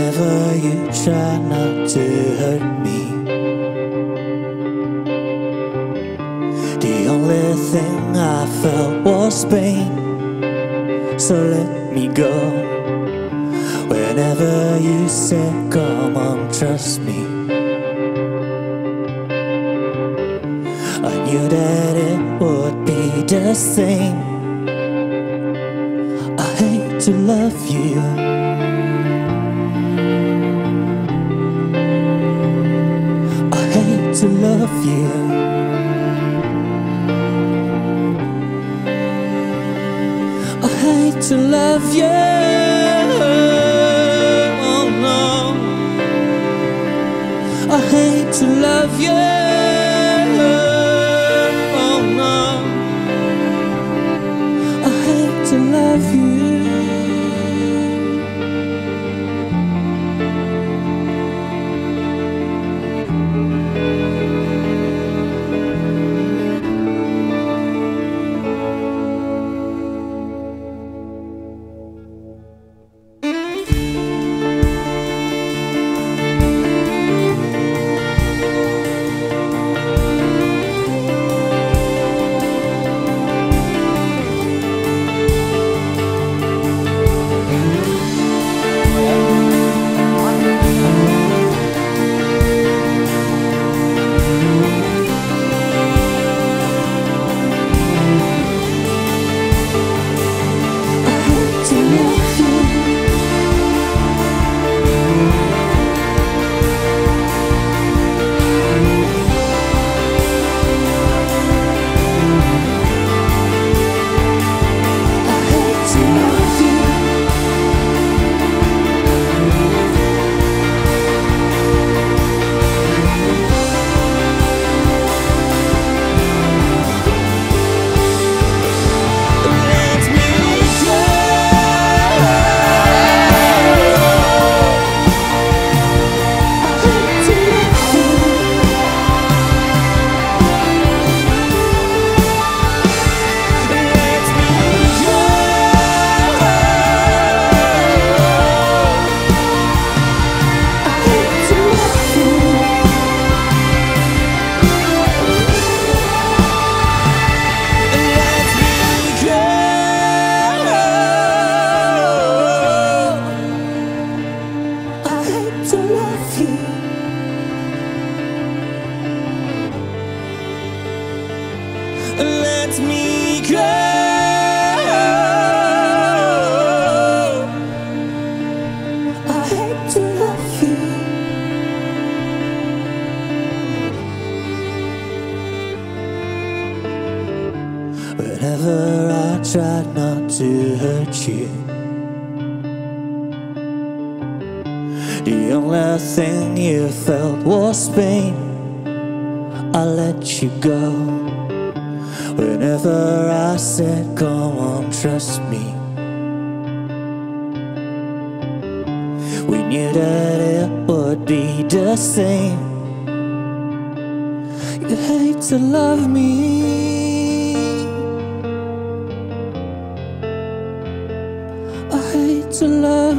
whenever you try not to hurt me. The only thing I felt was pain, so let me go. Whenever you said come on, trust me, I knew that it would be the same. I hate to love you, I hate to love you, I hate to love you. Oh no, I hate to love you. Oh no, I hate to love you. Whenever I tried not to hurt you, the only thing you felt was pain. I let you go. Whenever I said come on, trust me, we knew that it would be the same. You hate to love me, I hate to love